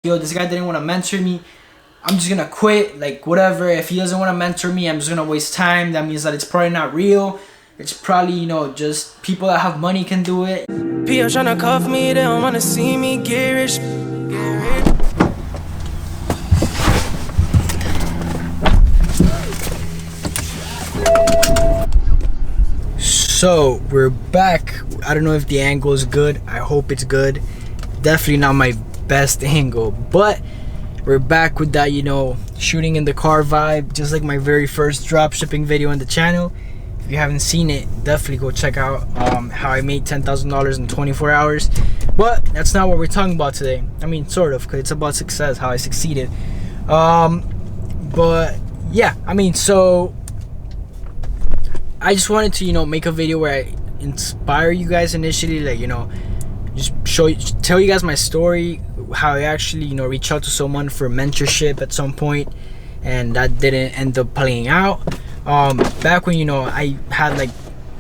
yo, this guy didn't want to mentor me, I'm just gonna quit, like whatever. If he doesn't want to mentor me, I'm just gonna waste time. That means that it's probably not real. It's probably, you know, just people that have money can do it. People tryna cuff me, they don't wanna see me get rich. So we're back. I don't know if the angle is good. I hope it's good. Definitely not my best angle, but we're back with that, you know, shooting in the car vibe, just like my very first dropshipping video on the channel. If you haven't seen it, definitely go check out how I made $10,000 in 24 hours. But that's not what we're talking about today. I mean, sort of, because it's about success, how I succeeded. But yeah, I mean, so I just wanted to, you know, make a video where I inspire you guys initially, like, you know, just tell you guys my story, how I actually, you know, reached out to someone for mentorship at some point, and that didn't end up playing out. Back when, you know, I had like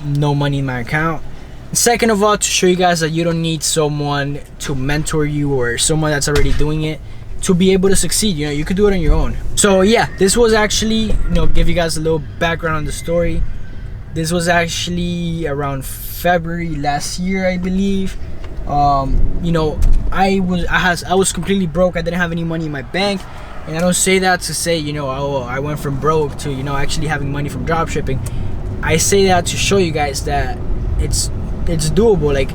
no money in my account. Second of all, to show you guys that you don't need someone to mentor you or someone that's already doing it to be able to succeed. You know, you could do it on your own. So yeah, this was actually, you know, give you guys a little background on the story. This was actually around February last year, I believe. You know, I was completely broke. I didn't have any money in my bank, and I don't say that to say, you know, oh, I went from broke to, you know, actually having money from dropshipping. I say that to show you guys that it's doable. Like,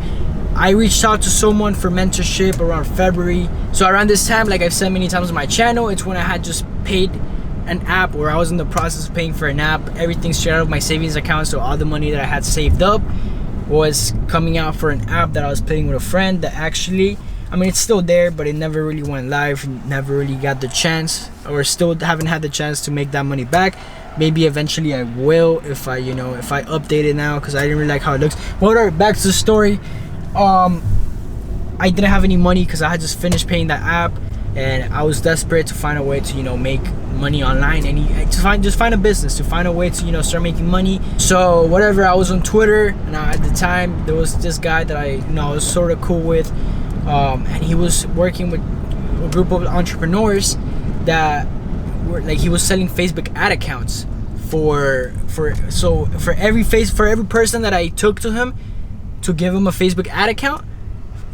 I reached out to someone for mentorship around February. So around this time, like I've said many times on my channel, it's when I had just paid an app, or I was in the process of paying for an app. Everything straight out of my savings account, so all the money that I had saved up was coming out for an app that I was playing with a friend that actually, I mean, it's still there, but it never really went live, never really got the chance, or still haven't had the chance to make that money back. Maybe eventually I will, if I, you know, if I update it now, because I didn't really like how it looks. But whatever, back to the story. I didn't have any money because I had just finished paying that app, and I was desperate to find a way to, you know, make money online, and just find a business, to find a way to, you know, start making money. So whatever, I was on Twitter, and at the time there was this guy that I, you know, I was sort of cool with, and he was working with a group of entrepreneurs that were like, he was selling Facebook ad accounts for every person that I took to him to give him a Facebook ad account,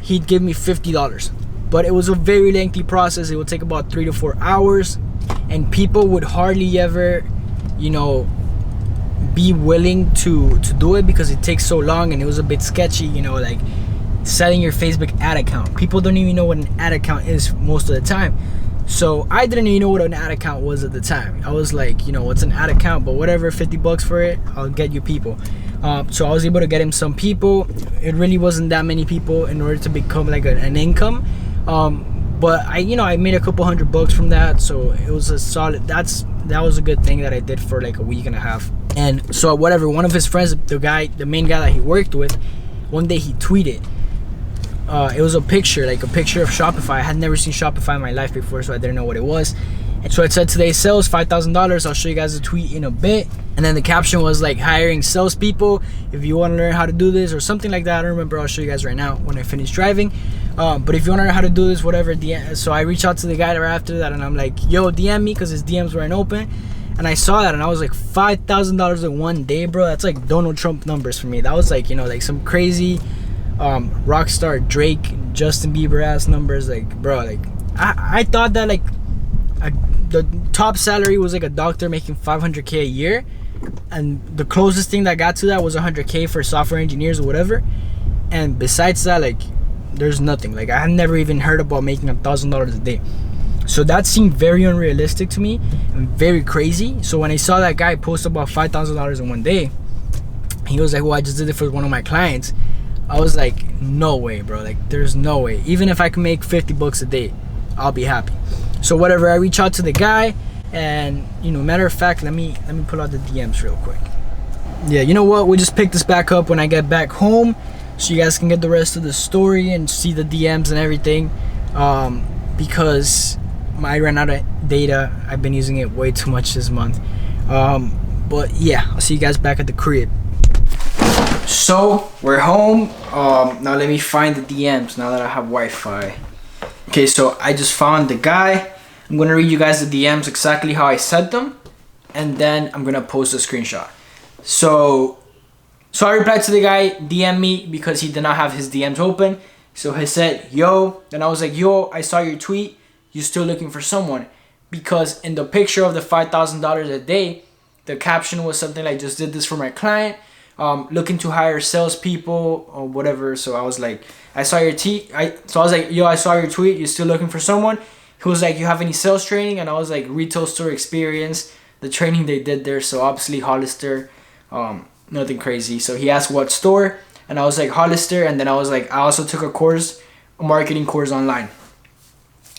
he'd give me $50. But it was a very lengthy process. It would take about 3 to 4 hours, and people would hardly ever, you know, be willing to do it because it takes so long, and it was a bit sketchy, you know, like selling your Facebook ad account. People don't even know what an ad account is most of the time. So I didn't even know what an ad account was at the time. I was like, you know, what's an ad account? But whatever, $50 for it, I'll get you people. So I was able to get him some people. It really wasn't that many people in order to become like an income. But I made a couple $100 from that, so it was a solid. That was a good thing that I did for like a week and a half. And so whatever, one of his friends, the main guy that he worked with, one day he tweeted. It was a picture of Shopify. I had never seen Shopify in my life before, so I didn't know what it was. And so it said today's sales $5,000. I'll show you guys the tweet in a bit. And then the caption was like, hiring salespeople if you want to learn how to do this, or something like that. I don't remember. I'll show you guys right now when I finish driving. But if you want to learn how to do this, whatever. So I reached out to the guy right after that, and I'm like, yo, DM me, because his DMs weren't open. And I saw that, and I was like, $5,000 in one day, bro. That's like Donald Trump numbers for me. That was like, you know, like some crazy rock star Drake, Justin Bieber ass numbers. Like, bro, like I thought that like the top salary was like a doctor making $500K a year, and the closest thing that got to that was $100K for software engineers or whatever. And besides that, like, there's nothing. Like, I had never even heard about making $1,000 a day. So that seemed very unrealistic to me and very crazy. So when I saw that guy post about $5,000 in one day, he was like, well, I just did it for one of my clients. I was like, no way, bro. Like, there's no way. Even if I can make $50 a day, I'll be happy. So whatever, I reach out to the guy, and, you know, matter of fact, let me pull out the DMs real quick. Yeah, you know what? We'll just pick this back up when I get back home, so you guys can get the rest of the story and see the DMs and everything. Because I ran out of data. I've been using it way too much this month. But yeah, I'll see you guys back at the crib. So we're home. Now let me find the DMs now that I have Wi-Fi. Okay, Okay, so I just found the guy. I'm gonna read you guys the DMs exactly how I said them, and then I'm gonna post a screenshot. So I replied to the guy, DM me, because he did not have his DMs open. So he said, yo, then I was like, yo, I saw your tweet, you still looking for someone? Because in the picture of the $5,000 a day, the caption was something like, just did this for my client, looking to hire salespeople or whatever. So I was like, I saw your tweet. So I was like, yo, I saw your tweet, you still looking for someone? He was like, you have any sales training? And I was like, retail store experience, the training they did there. So obviously Hollister, nothing crazy. So he asked what store, and I was like Hollister. And then I was like, I also took a marketing course online.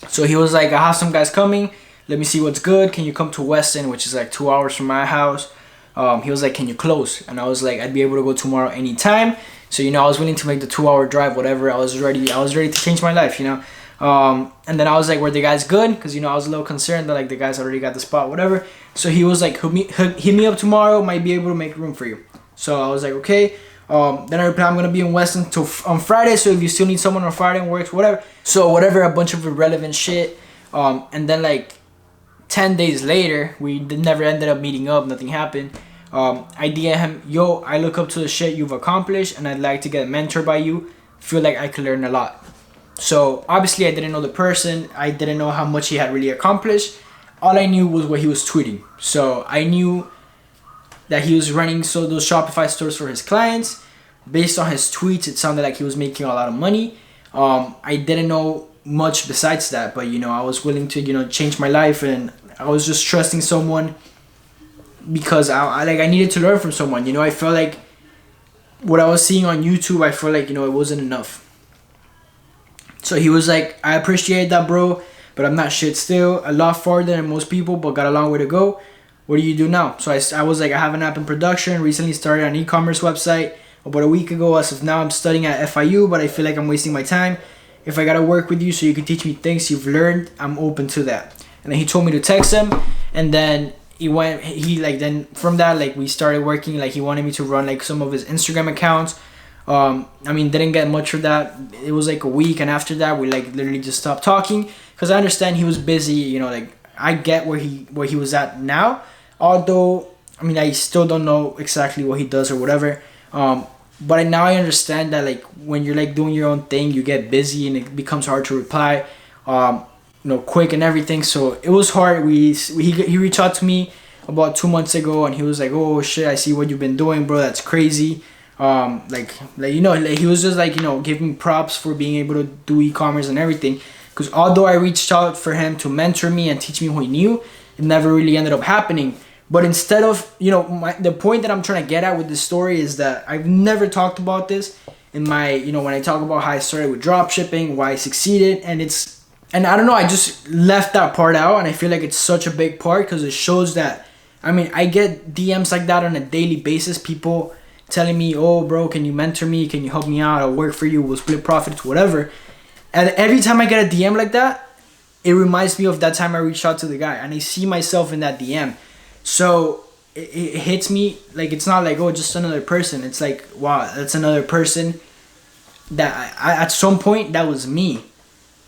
So he was like, I have some guys coming, let me see what's good, can you come to Weston, which is like 2 hours from my house? He was like, can you close? And I was like, I'd be able to go tomorrow anytime. So I was willing to make the 2-hour drive, whatever. I was ready to change my life, and then I was like, were the guys good? Because I was a little concerned that like the guys already got the spot, whatever. So he was like, hit me up tomorrow, might be able to make room for you. So I was like, okay. Then I replied, I'm gonna be in Weston on Friday, so if you still need someone on Friday and works, whatever. So whatever, a bunch of irrelevant shit. And then like 10 days later, we never ended up meeting up, nothing happened. I DM him, yo, I look up to the shit you've accomplished and I'd like to get mentored by you. Feel like I could learn a lot. So obviously I didn't know the person. I didn't know how much he had really accomplished. All I knew was what he was tweeting. So I knew that he was running those Shopify stores for his clients. Based on his tweets, it sounded like he was making a lot of money. I didn't know much besides that, but I was willing to change my life, and I was just trusting someone because I needed to learn from someone. I felt like what I was seeing on YouTube, I felt like it wasn't enough. So he was like, I appreciate that, bro, but I'm not shit still. A lot farther than most people, but got a long way to go. What do you do now? So I was like, I have an app in production, recently started an e-commerce website about a week ago. As of now, I'm studying at FIU, but I feel like I'm wasting my time. If I gotta work with you so you can teach me things you've learned, I'm open to that. And then he told me to text him, and then then from that, we started working. He wanted me to run some of his Instagram accounts. Didn't get much of that. It was like a week, and after that we literally just stopped talking because I understand he was busy. I get where he was at now, although I still don't know exactly what he does or whatever. But now I understand that when you're doing your own thing, you get busy and it becomes hard to reply quick and everything. So it was hard. He reached out to me about 2 months ago, and he was like, oh shit, I see what you've been doing, bro, that's crazy. He was just giving me props for being able to do e-commerce and everything, because although I reached out for him to mentor me and teach me what he knew, it never really ended up happening. But instead of the point that I'm trying to get at with this story is that I've never talked about this in my when I talk about how I started with dropshipping, why I succeeded, and I don't know, I just left that part out, and I feel like it's such a big part because it shows that I get DMs like that on a daily basis, people telling me, oh bro, can you mentor me, can you help me out, I'll work for you, we'll split profits, whatever. And every time I get a DM like that, it reminds me of that time I reached out to the guy, and I see myself in that DM. So it hits me it's not oh, just another person. It's like, wow, that's another person that I at some point that was me.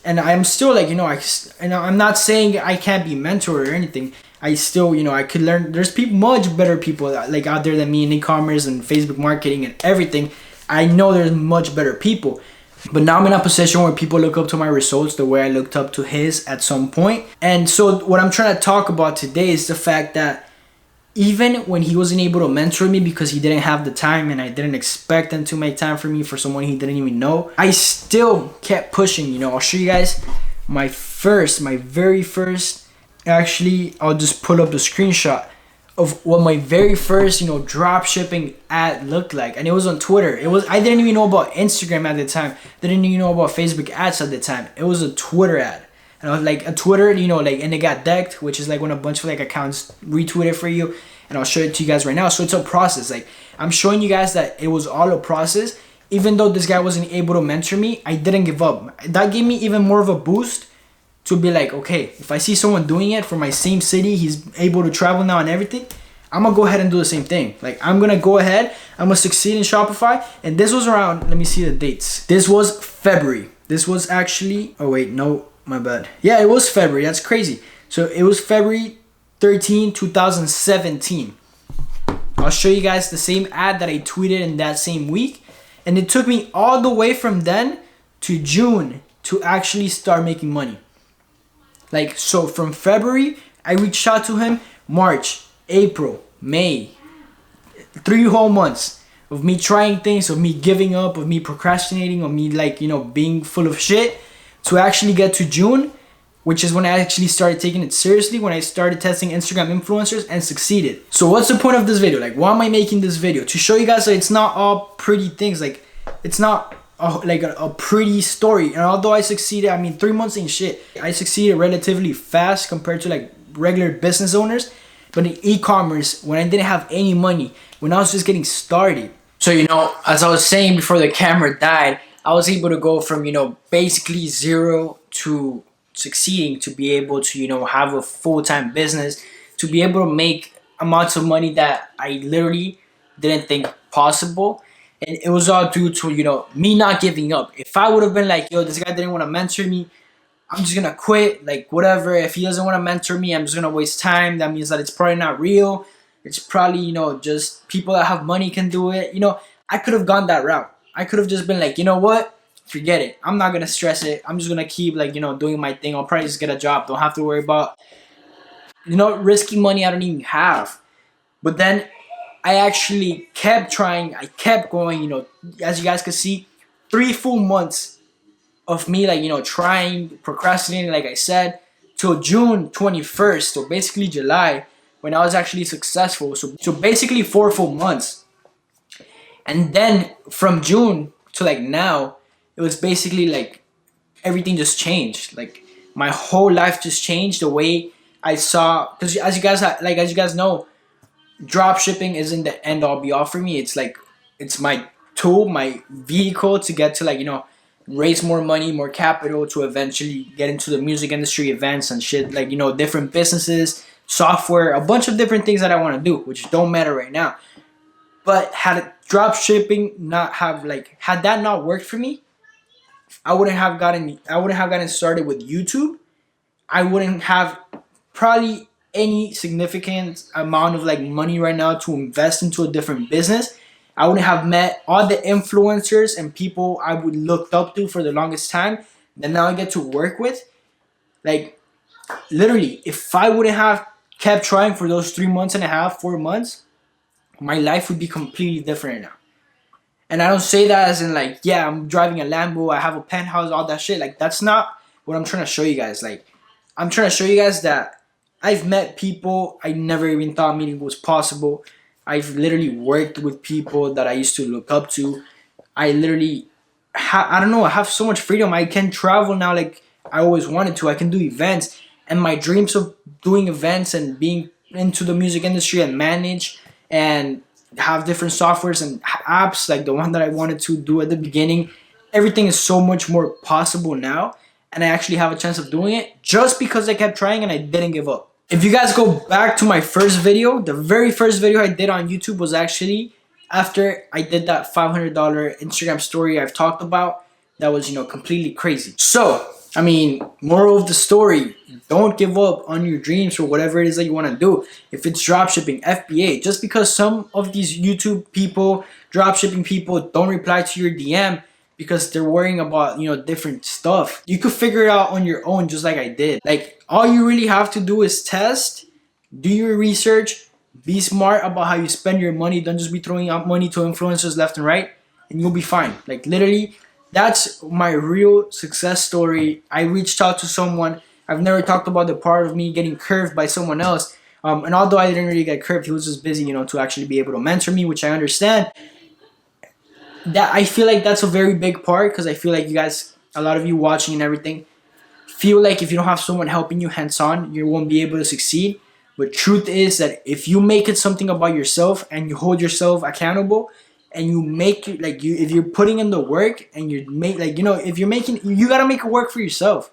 And I'm still I'm not saying I can't be mentored or anything. I still I could learn. There's much better people out there than me in e-commerce and Facebook marketing and everything. I know there's much better people, but now I'm in a position where people look up to my results the way I looked up to his at some point. And so what I'm trying to talk about today is the fact that even when he wasn't able to mentor me because he didn't have the time, and I didn't expect him to make time for me for someone he didn't even know, I still kept pushing. I'll show you guys my very first, actually I'll just pull up the screenshot of what my very first drop shipping ad looked like, and it was on Twitter. I didn't even know about Instagram at the time, didn't even know about Facebook ads at the time. It was a Twitter ad, and I was a Twitter, and it got decked, which is when a bunch of accounts retweet it for you, and I'll show it to you guys right now. So it's a process. I'm showing you guys that it was all a process. Even though this guy wasn't able to mentor me, I didn't give up. That gave me even more of a boost to be okay, if I see someone doing it from my same city, he's able to travel now and everything, I'm gonna go ahead and do the same thing. I'm gonna go ahead, I'm gonna succeed in Shopify. And this was around, let me see the dates. This was February. This was actually, oh wait, no, My bad. Yeah, it was February. That's crazy. So it was February 13, 2017. I'll show you guys the same ad that I tweeted in that same week. And it took me all the way from then to June to actually start making money. Like, so from February, I reached out to him. March, April, May. 3 whole months of me trying things, of me giving up, of me procrastinating, of me like, you know, being full of shit, to actually get to June, which is when I actually started taking it seriously, when I started testing Instagram influencers and succeeded. So what's the point of this video? Like, why am I making this video? To show you guys that it's not all pretty things. Like, it's not a pretty story. And although I succeeded, I mean, 3 months ain't shit. I succeeded relatively fast compared to like regular business owners. But in e-commerce, when I didn't have any money, when I was just getting started. So, you know, as I was saying before the camera died, I was able to go from, you know, basically zero to succeeding, to be able to, you know, have a full-time business, to be able to make amounts of money that I literally didn't think possible. And it was all due to, you know, me not giving up. If I would have been like, yo, this guy didn't want to mentor me, I'm just gonna quit, like whatever. If he doesn't want to mentor me, I'm just gonna waste time. That means that it's probably not real. It's probably, you know, just people that have money can do it. You know, I could have gone that route. I could have just been like, you know what? Forget it. I'm not gonna stress it. I'm just gonna keep like, you know, doing my thing. I'll probably just get a job. Don't have to worry about, you know, risking money I don't even have. But then I actually kept trying. I kept going, you know, as you guys can see, 3 full months of me, like, you know, trying, procrastinating, like I said, till June 21st, so basically July, when I was actually successful. So basically 4 full months. And then from June to like now, it was basically like everything just changed. Like my whole life just changed. The way I saw, because as you guys know, drop shipping isn't the end all be all for me. It's like, it's my tool, my vehicle to get to, like, you know, raise more money, more capital, to eventually get into the music industry, events and shit, like, you know, different businesses, software, a bunch of different things that I want to do, which don't matter right now. But had drop shipping not have, like, had that not worked for me, I wouldn't have gotten started with YouTube. I wouldn't have probably any significant amount of like money right now to invest into a different business. I wouldn't have met all the influencers and people I would looked up to for the longest time that now I get to work with. Like, literally, if I wouldn't have kept trying for those 3 months and a half, 4 months, my life would be completely different now. And I don't say that as in like, yeah, I'm driving a Lambo, I have a penthouse, all that shit. Like, that's not what I'm trying to show you guys. Like, I'm trying to show you guys that I've met people I never even thought meeting was possible. I've literally worked with people that I used to look up to. I literally, I don't know, I have so much freedom. I can travel now like I always wanted to. I can do events. And my dreams of doing events and being into the music industry and manage and have different softwares and apps like the one that I wanted to do at the beginning, everything is so much more possible now. And I actually have a chance of doing it just because I kept trying and I didn't give up. If you guys go back to my first video, the very first video I did on YouTube was actually after I did that $500 Instagram story I've talked about. That was, you know, completely crazy. So, I mean, moral of the story, don't give up on your dreams or whatever it is that you want to do. If it's dropshipping, FBA, just because some of these YouTube people, dropshipping people don't reply to your DM because they're worrying about, you know, different stuff. You could figure it out on your own just like I did. Like, all you really have to do is test, do your research, be smart about how you spend your money. Don't just be throwing out money to influencers left and right, and you'll be fine. Like, literally, that's my real success story. I reached out to someone. I've never talked about the part of me getting curved by someone else. And although I didn't really get curved, he was just busy, you know, to actually be able to mentor me, which I understand. That I feel like that's a very big part, because I feel like you guys, a lot of you watching and everything, feel like if you don't have someone helping you hands-on, you won't be able to succeed. But truth is that if you make it something about yourself and you hold yourself accountable and you make it like if you're putting in the work and you make, like, you know, if you're making, you gotta make it work for yourself.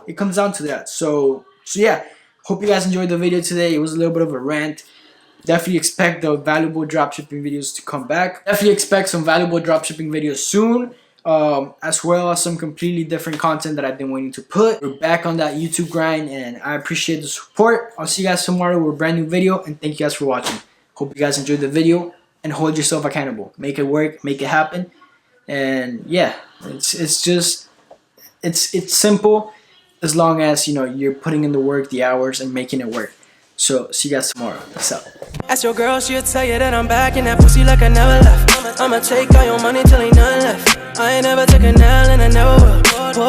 It comes down to that. So yeah, hope you guys enjoyed the video today. It was a little bit of a rant. Definitely expect the valuable dropshipping videos to come back. Definitely expect some valuable dropshipping videos soon. as well as some completely different content that I've been waiting to put. We're back on that YouTube grind, and I appreciate the support. I'll see you guys tomorrow with a brand new video, and thank you guys for watching. Hope you guys enjoyed the video, and hold yourself accountable. Make it work, make it happen, and yeah, it's simple as long as you're putting in the work, the hours, and making it work. So see you guys tomorrow. Peace out. Ask your girl, she'll tell you that I'm back in that pussy like I never left. I'ma take all your money till ain't none left. I ain't never took a L and I never will.